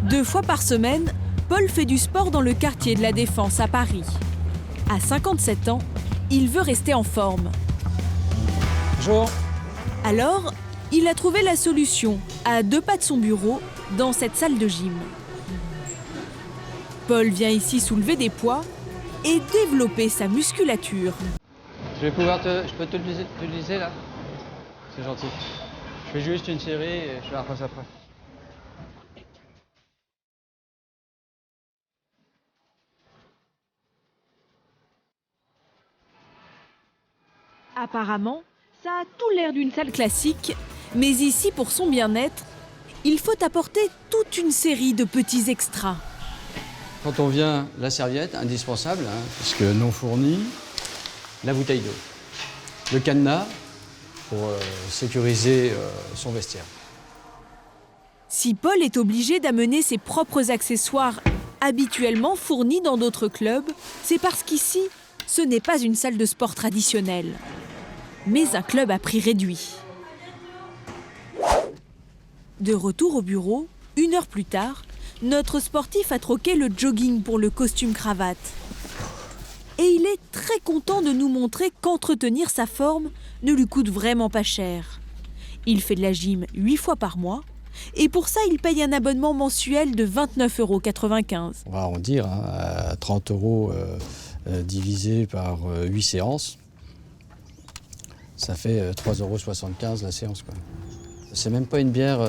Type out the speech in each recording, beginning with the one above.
2 fois par semaine, Paul fait du sport dans le quartier de la Défense à Paris. À 57 ans, il veut rester en forme. Bonjour. Alors, il a trouvé la solution, à 2 pas de son bureau, dans cette salle de gym. Paul vient ici soulever des poids et développer sa musculature. Je peux te l'utiliser là? C'est gentil. Je fais juste une série et je la repasse après. Apparemment, ça a tout l'air d'une salle classique, mais ici, pour son bien-être, il faut apporter toute une série de petits extras. Quand on vient, la serviette, indispensable, puisque non fournie, la bouteille d'eau, le cadenas pour sécuriser son vestiaire. Si Paul est obligé d'amener ses propres accessoires habituellement fournis dans d'autres clubs, c'est parce qu'ici, ce n'est pas une salle de sport traditionnelle, mais un club à prix réduit. De retour au bureau, 1 heure plus tard, notre sportif a troqué le jogging pour le costume-cravate. Et il est très content de nous montrer qu'entretenir sa forme ne lui coûte vraiment pas cher. Il fait de la gym 8 fois par mois et pour ça, il paye un abonnement mensuel de 29,95 €. On va arrondir à 30 € divisé par 8 séances. Ça fait 3,75 € la séance, quoi. C'est même pas une bière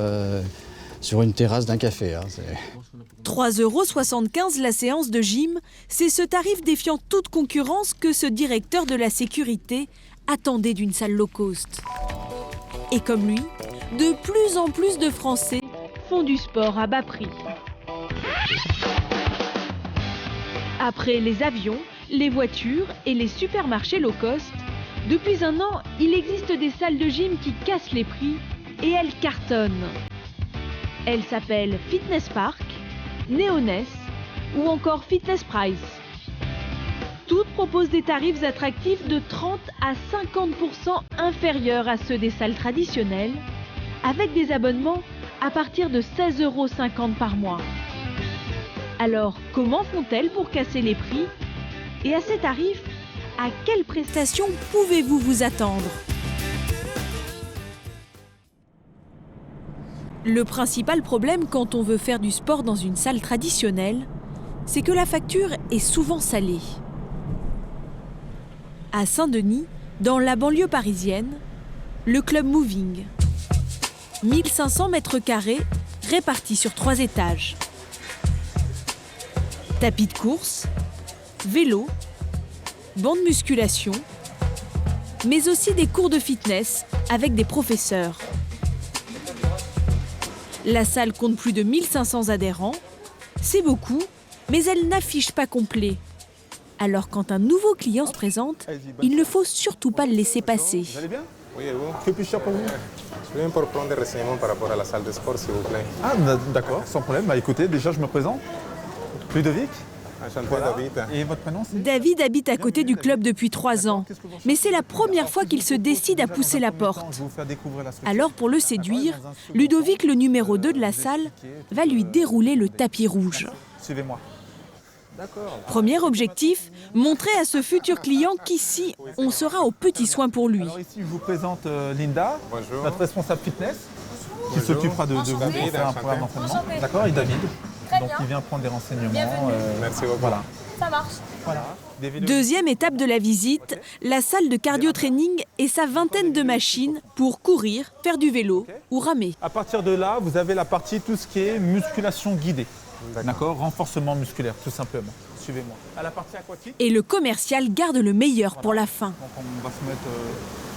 sur une terrasse d'un café. 3,75 € la séance de gym, c'est ce tarif défiant toute concurrence que ce directeur de la sécurité attendait d'une salle low cost. Et comme lui, de plus en plus de Français font du sport à bas prix. Après les avions, les voitures et les supermarchés low cost, depuis 1 an, il existe des salles de gym qui cassent les prix et elles cartonnent. Elles s'appellent Fitness Park, Neoness ou encore Fitness Price. Toutes proposent des tarifs attractifs de 30 à 50% inférieurs à ceux des salles traditionnelles, avec des abonnements à partir de 16,50 € par mois. Alors, comment font-elles pour casser les prix? Et à ces tarifs, à quelles prestations pouvez-vous vous attendre? Le principal problème quand on veut faire du sport dans une salle traditionnelle, c'est que la facture est souvent salée. À Saint-Denis, dans la banlieue parisienne, le club Moving. 1500 mètres carrés répartis sur 3 étages. Tapis de course, vélo, banc de musculation, mais aussi des cours de fitness avec des professeurs. La salle compte plus de 1500 adhérents. C'est beaucoup, mais elle n'affiche pas complet. Alors quand un nouveau client se présente, il ne faut surtout pas le laisser passer. Vous allez bien? Oui, et vous? Que puis-je faire pour vous? Je viens pour prendre des renseignements par rapport à la salle de sport, s'il vous plaît. Ah, d'accord, sans problème. Bah écoutez, déjà je me présente. Ludovic. Enchanté, Voilà. David. Et votre prénom c'est? David habite à côté du club depuis 3 ans, mais c'est la première fois qu'il se décide à pousser la porte. Je vais vous faire découvrir la structure. Alors pour le séduire, Ludovic, le numéro 2 de la salle, va lui dérouler le tapis rouge. Suivez-moi. Premier objectif, montrer à ce futur client qu'ici, on sera aux petits soins pour lui. Alors ici, je vous présente Linda, Bonjour. notre responsable fitness, qui Bonjour. s'occupera de vous pour David, faire un enchanté. programme d'entraînement. Enchanté. D'accord, et David. Très Donc bien. il vient prendre des renseignements. Bienvenue. Merci beaucoup. Voilà. Ça marche. Voilà. Des vélos. Deuxième étape de la visite, la salle de cardio-training et sa vingtaine de machines pour courir, faire du vélo ou ramer. À partir de là, vous avez la partie tout ce qui est musculation guidée. D'accord, renforcement musculaire, tout simplement. Suivez-moi. À la partie aquatique. Et le commercial garde le meilleur pour la fin. Donc on va se mettre.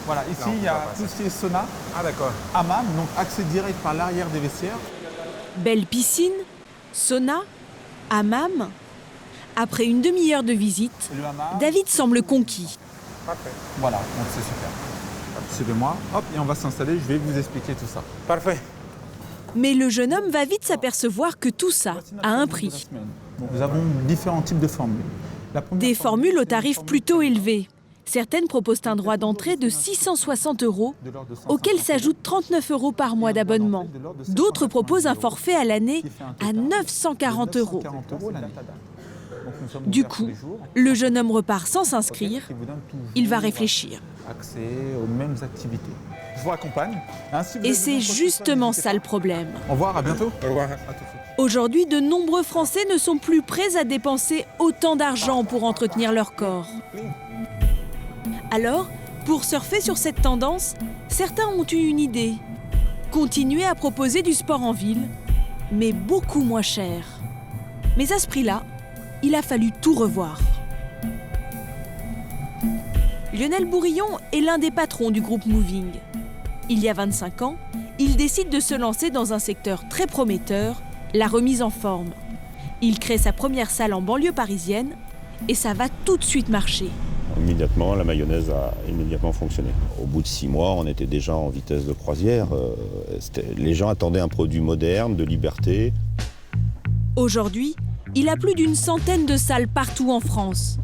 Voilà, ici Non, il y on a va passer. tout ce qui est sauna, Ah, d'accord. hammam, donc accès direct par l'arrière des vestiaires. Belle piscine, sauna, hammam. Après une demi-heure de visite, Et le hammam. David semble conquis. Parfait. Voilà, donc c'est super. Suivez-moi, hop, et on va s'installer, je vais vous expliquer tout ça. Parfait. Mais le jeune homme va vite s'apercevoir que tout ça Voici notre a un formule de prix. la semaine. Donc, nous avons différents types de formules. La première Des formules au c'est une tarif formule plutôt premium. élevé. Certaines proposent un droit d'entrée de 660 €, auquel s'ajoutent 39 € par mois d'abonnement. D'autres proposent un forfait à l'année à 940 €. Du coup, le jeune homme repart sans s'inscrire. Il va réfléchir. Accès aux mêmes activités. Je vous accompagne. Et c'est justement ça le problème. Au revoir, à bientôt. Au revoir. Aujourd'hui, de nombreux Français ne sont plus prêts à dépenser autant d'argent pour entretenir leur corps. Alors, pour surfer sur cette tendance, certains ont eu une idée. Continuer à proposer du sport en ville, mais beaucoup moins cher. Mais à ce prix-là, il a fallu tout revoir. Lionel Bourillon est l'un des patrons du groupe Moving. Il y a 25 ans, il décide de se lancer dans un secteur très prometteur, la remise en forme. Il crée sa première salle en banlieue parisienne et ça va tout de suite marcher. Immédiatement, la mayonnaise a immédiatement fonctionné. Au bout de 6 mois, on était déjà en vitesse de croisière. Les gens attendaient un produit moderne, de liberté. Aujourd'hui, il a plus d'une centaine de salles partout en France.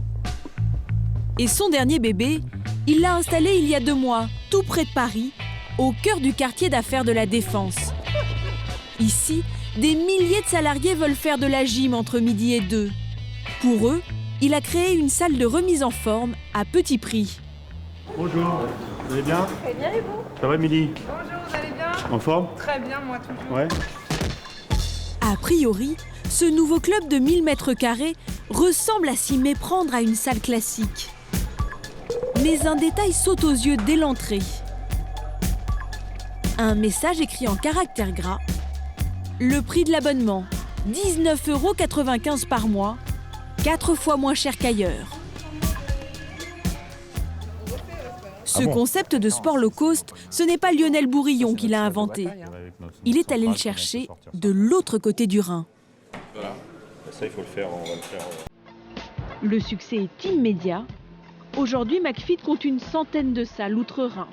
Et son dernier bébé, il l'a installé il y a 2 mois, tout près de Paris, au cœur du quartier d'affaires de la Défense. Ici, des milliers de salariés veulent faire de la gym entre midi et 2. Pour eux, il a créé une salle de remise en forme à petit prix. Bonjour, vous allez bien? Très bien et vous? Ça va, Émilie? Bonjour, vous allez bien? En forme? Très bien, moi toujours. Ouais. A priori, ce nouveau club de 1000 m² ressemble à s'y méprendre à une salle classique. Mais un détail saute aux yeux dès l'entrée. Un message écrit en caractères gras. Le prix de l'abonnement, 19,95 € par mois, 4 fois moins cher qu'ailleurs. Ce concept de sport low cost, ce n'est pas Lionel Bourillon qui l'a inventé. Il est allé le chercher de l'autre côté du Rhin. Voilà. Ça, il faut le faire, on va le faire. Le succès est immédiat. Aujourd'hui, McFit compte une centaine de salles outre-Rhin.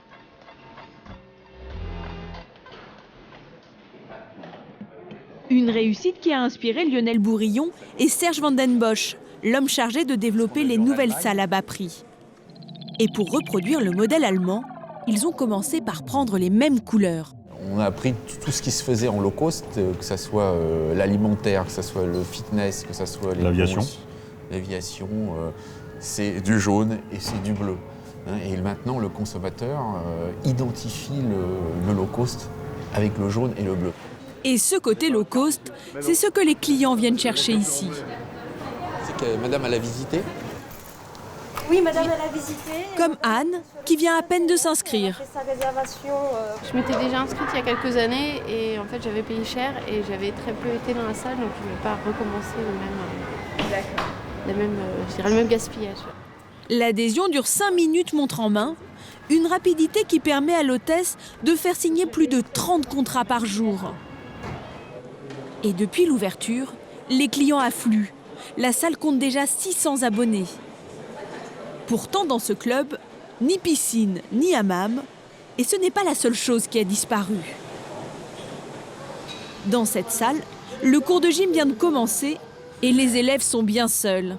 Une réussite qui a inspiré Lionel Bourillon et Serge Van den Bosch, l'homme chargé de développer les nouvelles salles à bas prix. Et pour reproduire le modèle allemand, ils ont commencé par prendre les mêmes couleurs. On a appris tout ce qui se faisait en low cost, que ce soit l'alimentaire, que ce soit le fitness, que ce soit l'aviation. L'aviation, c'est du jaune et c'est du bleu. Et maintenant, le consommateur identifie le low cost avec le jaune et le bleu. Et ce côté low cost, c'est ce que les clients viennent chercher ici. C'est que madame, elle a visité. Oui, madame, elle a visité. Comme Anne, qui vient à peine de s'inscrire. Sa réservation. Je m'étais déjà inscrite il y a quelques années et en fait j'avais payé cher et j'avais très peu été dans la salle donc je ne vais pas recommencer le même gaspillage. L'adhésion dure 5 minutes montre en main, une rapidité qui permet à l'hôtesse de faire signer plus de 30 contrats par jour. Et depuis l'ouverture, les clients affluent. La salle compte déjà 600 abonnés. Pourtant, dans ce club, ni piscine, ni hammam, et ce n'est pas la seule chose qui a disparu. Dans cette salle, le cours de gym vient de commencer et les élèves sont bien seuls,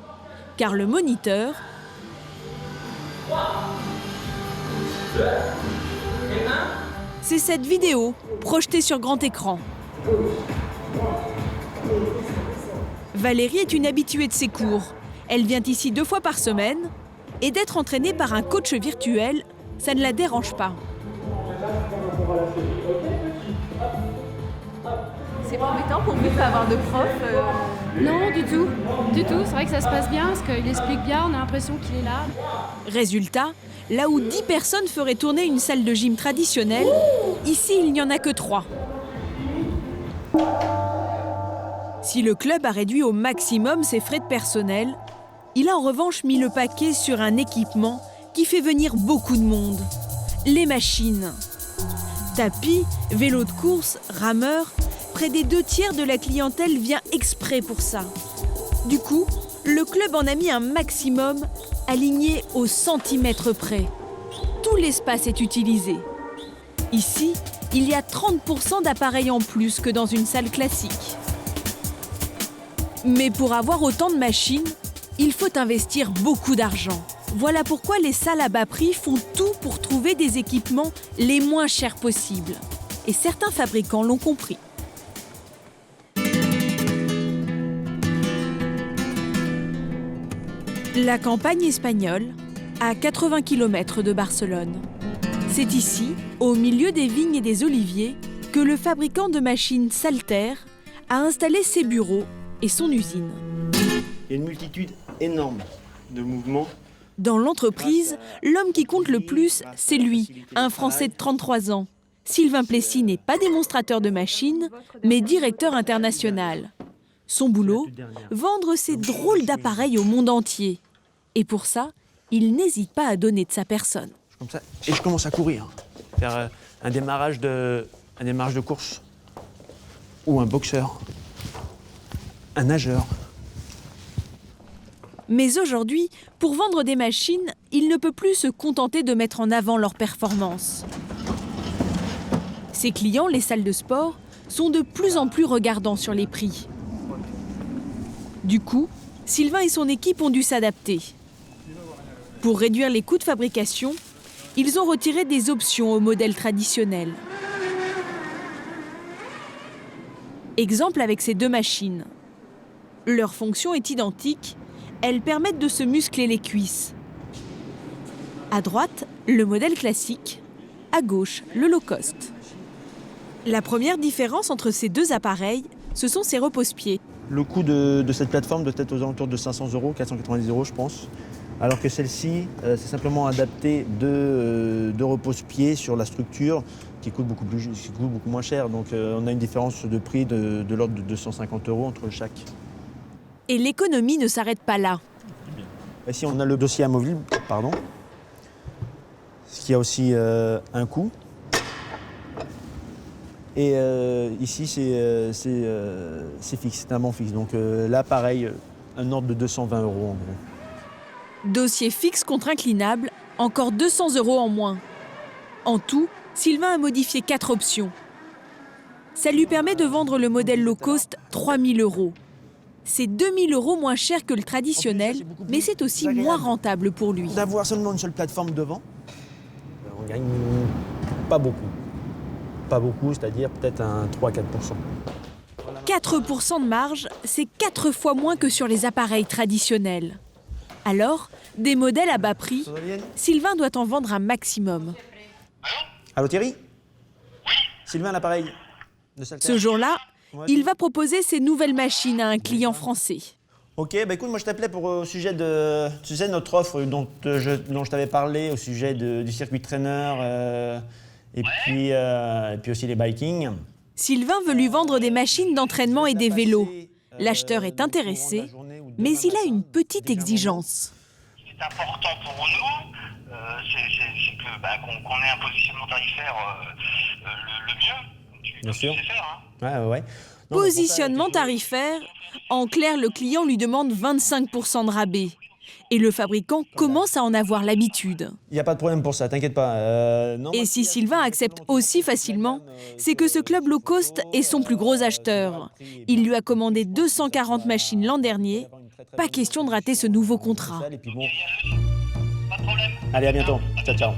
car le moniteur c'est cette vidéo projetée sur grand écran. Valérie est une habituée de ces cours. Elle vient ici 2 fois par semaine et d'être entraînée par un coach virtuel, ça ne la dérange pas. C'est promettant pour vous de pas avoir de prof Non, du tout. Du tout. C'est vrai que ça se passe bien parce qu'il explique bien, on a l'impression qu'il est là. Résultat, là où 10 personnes feraient tourner une salle de gym traditionnelle, ici il n'y en a que 3. Si le club a réduit au maximum ses frais de personnel, il a en revanche mis le paquet sur un équipement qui fait venir beaucoup de monde. Les machines. Tapis, vélos de course, rameurs, près des 2/3 de la clientèle vient exprès pour ça. Du coup, le club en a mis un maximum, aligné au centimètre près. Tout l'espace est utilisé. Ici, il y a 30% d'appareils en plus que dans une salle classique. Mais pour avoir autant de machines, il faut investir beaucoup d'argent. Voilà pourquoi les salles à bas prix font tout pour trouver des équipements les moins chers possibles. Et certains fabricants l'ont compris. La campagne espagnole, à 80 km de Barcelone. C'est ici, au milieu des vignes et des oliviers, que le fabricant de machines Salter a installé ses bureaux et son usine. Il y a une multitude énorme de mouvements. Dans l'entreprise, l'homme qui compte le plus, c'est lui, un Français de 33 ans. Sylvain Plessis n'est pas démonstrateur de machines, mais directeur international. Son boulot, vendre ces drôles d'appareils au monde entier. Et pour ça, il n'hésite pas à donner de sa personne. Comme ça, et je commence à courir, faire un démarrage de course. Ou un boxeur, un nageur. Mais aujourd'hui, pour vendre des machines, il ne peut plus se contenter de mettre en avant leurs performances. Ses clients, les salles de sport, sont de plus en plus regardants sur les prix. Du coup, Sylvain et son équipe ont dû s'adapter. Pour réduire les coûts de fabrication, ils ont retiré des options au modèle traditionnel. Exemple avec ces deux machines. Leur fonction est identique, elles permettent de se muscler les cuisses. À droite, le modèle classique, à gauche, le low cost. La première différence entre ces deux appareils, ce sont ses repose-pieds. Le coût de cette plateforme doit être aux alentours de 500 €, 490 € je pense. Alors que celle-ci, c'est simplement adapté de repose-pieds sur la structure qui coûte beaucoup moins cher. Donc on a une différence de prix de l'ordre de 250 € entre chaque. Et l'économie ne s'arrête pas là. Ici on a le dossier amovible, ce qui a aussi un coût. Et ici c'est fixe, c'est un banc fixe. Donc là pareil, un ordre de 220 € en gros. Dossier fixe contre inclinable, encore 200 € en moins. En tout, Sylvain a modifié 4 options. Ça lui permet de vendre le modèle low cost 3 000 €. C'est 2 000 € moins cher que le traditionnel, mais c'est aussi moins rentable pour lui. D'avoir seulement une seule plateforme devant, on gagne pas beaucoup. Pas beaucoup, c'est-à-dire peut-être un 3-4%. 4% de marge, c'est 4 fois moins que sur les appareils traditionnels. Alors, des modèles à bas prix, Sylvain doit en vendre un maximum. Allô Thierry ? Oui. Sylvain, l'appareil de Salter. Ce jour-là, il va proposer ses nouvelles machines à un client français. Ok, bah écoute, moi je t'appelais pour au sujet de, tu sais, notre offre dont je t'avais parlé, au sujet du circuit trainer et puis aussi les bikings. Sylvain veut lui vendre des machines d'entraînement et des vélos. L'acheteur est intéressé, mais il a une petite exigence. C'est important pour nous, c'est qu'on ait un positionnement tarifaire le mieux. Bien sûr. Ouais. Non, positionnement tarifaire, en clair, le client lui demande 25% de rabais. Et le fabricant commence à en avoir l'habitude. Il n'y a pas de problème pour ça, t'inquiète pas. Et si Sylvain accepte aussi facilement, c'est que ce club low cost est son plus gros acheteur. Il lui a commandé 240 machines l'an dernier. Pas question de rater ce nouveau contrat. Allez, à bientôt. Ciao.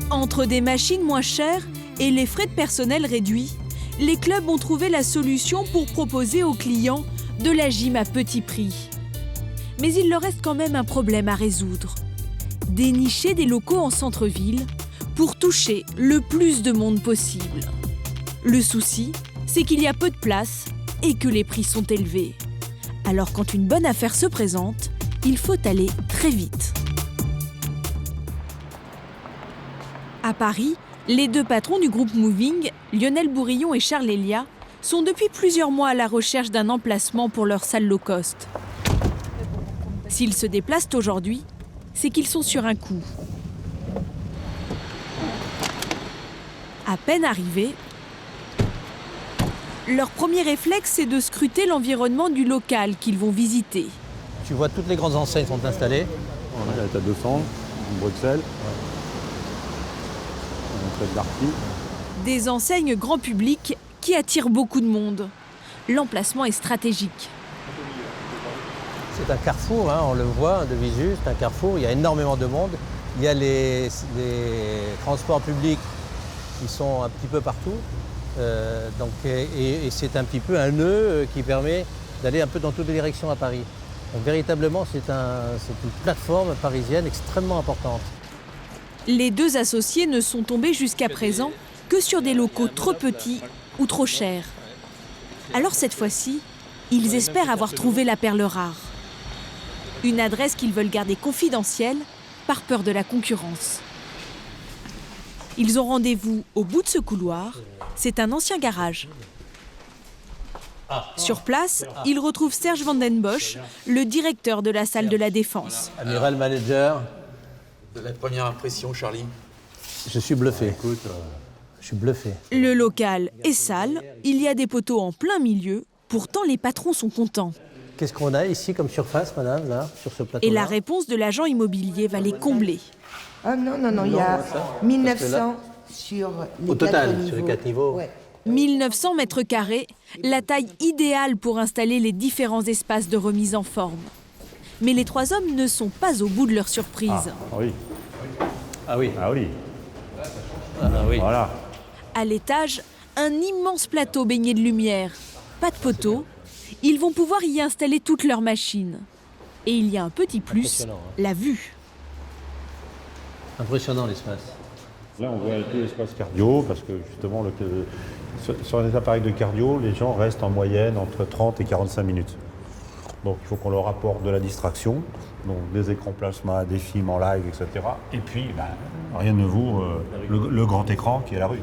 Entre des machines moins chères et les frais de personnel réduits, les clubs ont trouvé la solution pour proposer aux clients de la gym à petit prix. Mais il leur reste quand même un problème à résoudre. Dénicher des locaux en centre-ville pour toucher le plus de monde possible. Le souci, c'est qu'il y a peu de place et que les prix sont élevés. Alors quand une bonne affaire se présente, il faut aller très vite. À Paris, les deux patrons du groupe Moving, Lionel Bourillon et Charles Elia, sont depuis plusieurs mois à la recherche d'un emplacement pour leur salle low cost. S'ils se déplacent aujourd'hui, c'est qu'ils sont sur un coup. À peine arrivés, leur premier réflexe, c'est de scruter l'environnement du local qu'ils vont visiter. Tu vois, toutes les grandes enseignes sont installées. Voilà, la table de centre, Bruxelles. Des enseignes grand public qui attirent beaucoup de monde. L'emplacement est stratégique. C'est un carrefour, hein, on le voit de visu, c'est un carrefour, il y a énormément de monde. Il y a les transports publics qui sont un petit peu partout. Et c'est un petit peu un nœud qui permet d'aller un peu dans toutes les directions à Paris. Donc véritablement, c'est une plateforme parisienne extrêmement importante. Les deux associés ne sont tombés jusqu'à présent que sur des locaux trop petits ou trop chers. Alors cette fois-ci, ils espèrent avoir trouvé la perle rare. Une adresse qu'ils veulent garder confidentielle par peur de la concurrence. Ils ont rendez-vous au bout de ce couloir. C'est un ancien garage. Sur place, ils retrouvent Serge Van den Bosch, le directeur de la salle de la Défense. Amiral manager. De la première impression, Charlie. Je suis bluffé. Je suis bluffé. Le local est sale, il y a des poteaux en plein milieu, pourtant les patrons sont contents. Qu'est-ce qu'on a ici comme surface, madame, là, sur ce plateau-là? Et la réponse de l'agent immobilier va les combler. Ah non, il y a 1900 sur les au total, 4 niveaux. sur les 4 niveaux. Ouais. 1900 mètres carrés, la taille idéale pour installer les différents espaces de remise en forme. Mais les trois hommes ne sont pas au bout de leur surprise. Ah oui. Ah oui. Ah oui. Ah oui. Voilà. À l'étage, un immense plateau baigné de lumière. Pas de poteaux. Ils vont pouvoir y installer toutes leurs machines. Et il y a un petit plus, la vue. Impressionnant l'espace. Là, on voit tout l'espace cardio, parce que justement, sur les appareils de cardio, les gens restent en moyenne entre 30 et 45 minutes. Donc il faut qu'on leur apporte de la distraction, donc des écrans plasma, des films en live, etc. Et puis, rien ne vaut le grand écran qui est la rue.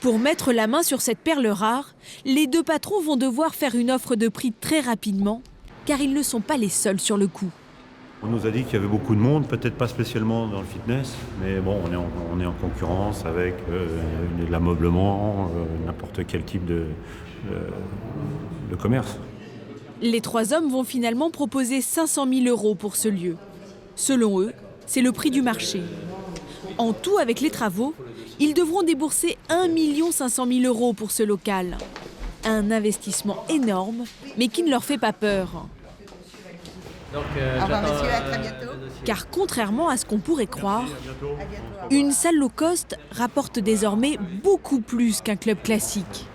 Pour mettre la main sur cette perle rare, les deux patrons vont devoir faire une offre de prix très rapidement, car ils ne sont pas les seuls sur le coup. On nous a dit qu'il y avait beaucoup de monde, peut-être pas spécialement dans le fitness, mais bon, on est en concurrence avec de l'ameublement, n'importe quel type de commerce. Les trois hommes vont finalement proposer 500 000 € pour ce lieu. Selon eux, c'est le prix du marché. En tout, avec les travaux, ils devront débourser 1 500 000 € pour ce local. Un investissement énorme, mais qui ne leur fait pas peur. Donc, au revoir monsieur, à très bientôt. Car contrairement à ce qu'on pourrait croire, une salle low cost rapporte désormais beaucoup plus qu'un club classique.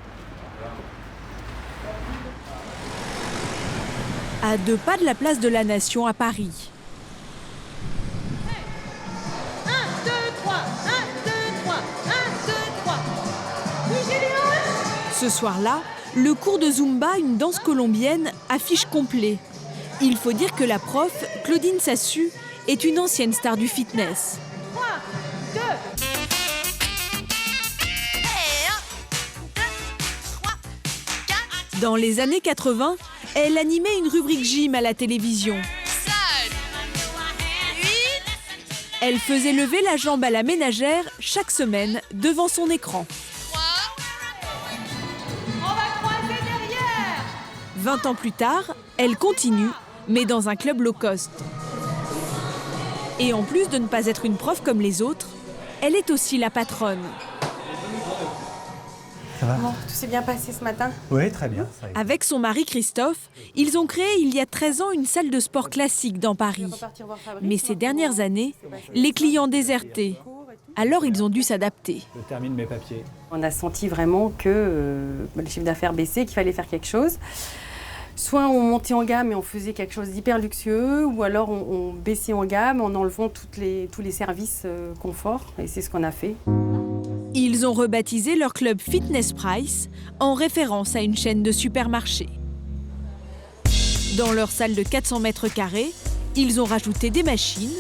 À 2 pas de la place de la Nation à Paris. 1, 2, 3, 1, 2, 3, 1, 2, 3. Oui, Gédéon. Ce soir-là, le cours de Zumba, une danse colombienne, affiche complet. Il faut dire que la prof, Claudine Sassu, est une ancienne star du fitness. 3, 2. Dans les années 80, elle animait une rubrique gym à la télévision. Elle faisait lever la jambe à la ménagère chaque semaine devant son écran. On va croiser derrière. 20 ans plus tard, elle continue, mais dans un club low cost. Et en plus de ne pas être une prof comme les autres, elle est aussi la patronne. Ça va ? Bon, tout s'est bien passé ce matin ? Oui, très bien. Avec son mari Christophe, ils ont créé il y a 13 ans une salle de sport classique dans Paris. Mais ces dernières années, les clients désertaient. Alors ils ont dû s'adapter. Je termine mes papiers. On a senti vraiment que le chiffre d'affaires baissait, qu'il fallait faire quelque chose. Soit on montait en gamme et on faisait quelque chose d'hyper luxueux, ou alors on baissait en gamme en enlevant tous les services confort. Et c'est ce qu'on a fait. Ils ont rebaptisé leur club Fitness Price en référence à une chaîne de supermarchés. Dans leur salle de 400 mètres carrés, ils ont rajouté des machines.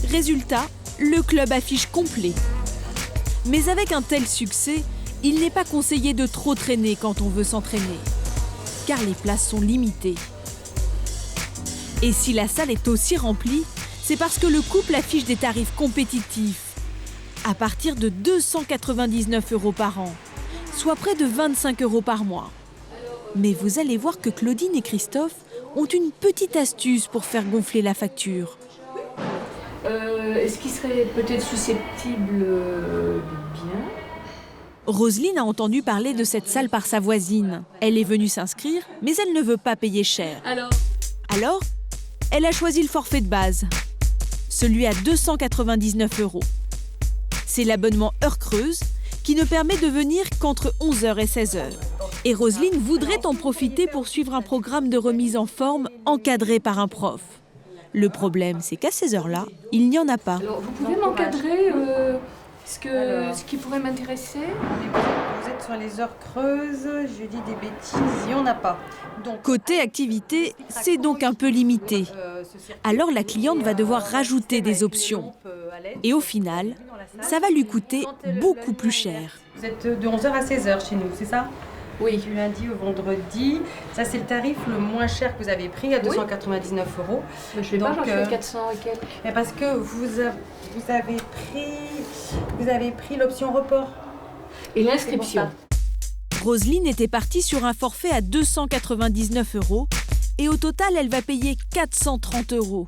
Résultat, le club affiche complet. Mais avec un tel succès, il n'est pas conseillé de trop traîner quand on veut s'entraîner, car les places sont limitées. Et si la salle est aussi remplie, c'est parce que le couple affiche des tarifs compétitifs, à partir de 299 € par an, soit près de 25 € par mois. Mais vous allez voir que Claudine et Christophe ont une petite astuce pour faire gonfler la facture. Est-ce qu'il serait peut-être susceptible de bien ? Roselyne a entendu parler de cette salle par sa voisine. Elle est venue s'inscrire, mais elle ne veut pas payer cher. Alors ? Alors, elle a choisi le forfait de base, celui à 299 €. C'est l'abonnement Heures Creuses qui ne permet de venir qu'entre 11h et 16h. Et Roselyne voudrait en profiter pour suivre un programme de remise en forme encadré par un prof. Le problème, c'est qu'à ces heures-là, il n'y en a pas. Alors, vous pouvez m'encadrer ce qui pourrait m'intéresser? Vous êtes sur les heures creuses, je dis des bêtises, il n'y en a pas. Donc, Côté activité, c'est donc un peu limité. Alors la cliente va devoir rajouter des options. Et au final, ça va lui coûter beaucoup plus cher. Vous êtes de 11h à 16h chez nous, c'est ça? Oui. Du lundi au vendredi. Ça, c'est le tarif le moins cher que vous avez pris, à 299 €. Je ne vais pas, j'en fais 400 et quelques. Mais parce que vous avez pris l'option report. Et l'inscription. Roselyne était partie sur un forfait à 299 € et au total, elle va payer 430 €.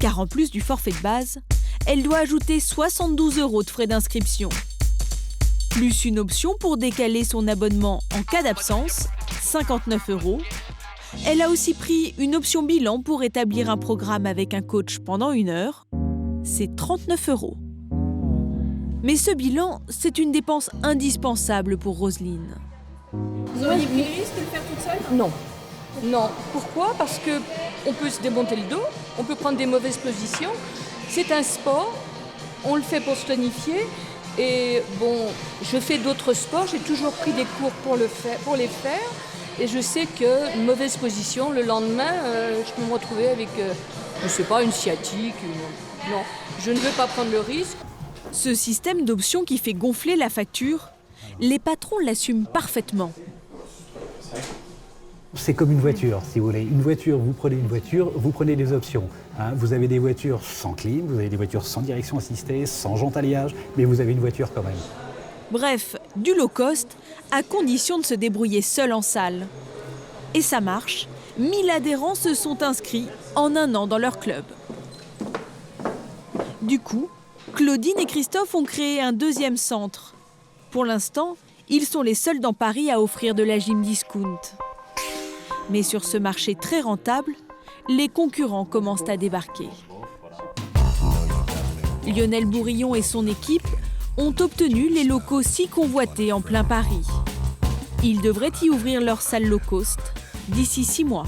Car en plus du forfait de base, elle doit ajouter 72 € de frais d'inscription. Plus une option pour décaler son abonnement en cas d'absence, 59 €. Elle a aussi pris une option bilan pour établir un programme avec un coach pendant 1 heure. C'est 39 €. Mais ce bilan, c'est une dépense indispensable pour Roselyne. Vous auriez pris le risque de le faire toute seule? Non. Non. Pourquoi? Parce qu'on peut se démonter le dos, on peut prendre des mauvaises positions. C'est un sport, on le fait pour se tonifier. Et bon, je fais d'autres sports, j'ai toujours pris des cours pour les faire. Et je sais qu'une mauvaise position, le lendemain, je peux me retrouver avec, je ne sais pas, une sciatique. Non, je ne veux pas prendre le risque. Ce système d'options qui fait gonfler la facture, les patrons l'assument parfaitement. C'est comme une voiture, si vous voulez. Une voiture, vous prenez des options. Hein. Vous avez des voitures sans clim, vous avez des voitures sans direction assistée, sans jante alliage, mais vous avez une voiture quand même. Bref, du low cost, à condition de se débrouiller seul en salle. Et ça marche, 1000 adhérents se sont inscrits en 1 an dans leur club. Du coup, Claudine et Christophe ont créé un 2e centre. Pour l'instant, ils sont les seuls dans Paris à offrir de la gym discount. Mais sur ce marché très rentable, les concurrents commencent à débarquer. Lionel Bourillon et son équipe ont obtenu les locaux si convoités en plein Paris. Ils devraient y ouvrir leur salle low cost d'ici 6 mois.